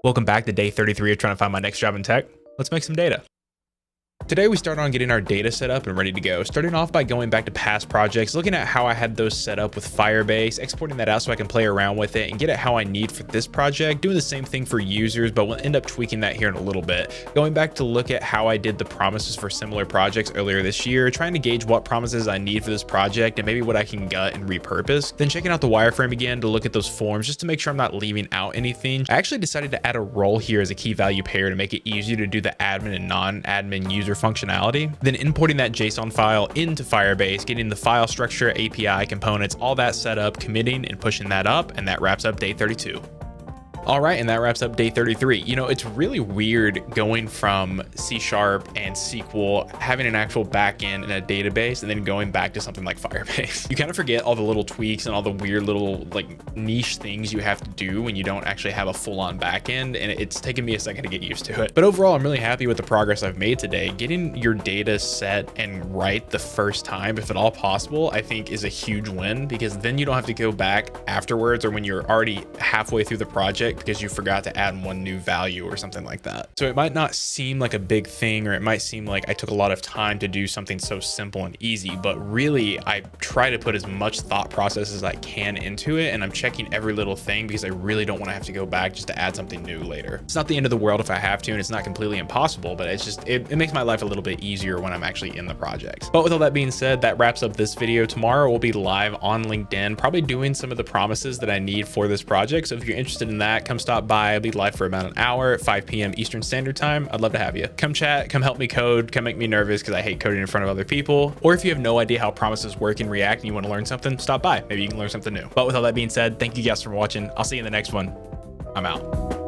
Welcome back to day 33 of trying to find my next job in tech. Let's make some data. Today we start on getting our data set up and ready to go, starting off by going back to past projects, looking at how I had those set up with Firebase, exporting that out so I can play around with it and get it how I need for this project, doing the same thing for users, but we'll end up tweaking that here in a little bit. Going back to look at how I did the promises for similar projects earlier this year, trying to gauge what promises I need for this project and maybe what I can gut and repurpose. Then checking out the wireframe again to look at those forms just to make sure I'm not leaving out anything. I actually decided to add a role here as a key value pair to make it easier to do the admin and non-admin user functionality, then importing that JSON file into Firebase, getting the file structure, API components, all that set up, committing and pushing that up, and that wraps up day 32. All right, and that wraps up day 33. You know, it's really weird going from C# and SQL, having an actual backend in a database, and then going back to something like Firebase. You kind of forget all the little tweaks and all the weird little like niche things you have to do when you don't actually have a full-on backend, and it's taken me a second to get used to it. But overall, I'm really happy with the progress I've made today. Getting your data set and right the first time, if at all possible, I think is a huge win, because then you don't have to go back afterwards or when you're already halfway through the project because you forgot to add one new value or something like that. So it might not seem like a big thing, or it might seem like I took a lot of time to do something so simple and easy, but really I try to put as much thought process as I can into it, and I'm checking every little thing because I really don't want to have to go back just to add something new later. It's not the end of the world if I have to, and it's not completely impossible, but it's just, it makes my life a little bit easier when I'm actually in the project. But with all that being said, that wraps up this video. Tomorrow we'll be live on LinkedIn, probably doing some of the promises that I need for this project. So if you're interested in that, come stop by. I'll be live for about an hour at 5 p.m. Eastern Standard Time. I'd love to have you. Come chat, come help me code, come make me nervous because I hate coding in front of other people. Or if you have no idea how promises work in React and you want to learn something, stop by. Maybe you can learn something new. But with all that being said, thank you guys for watching. I'll see you in the next one. I'm out.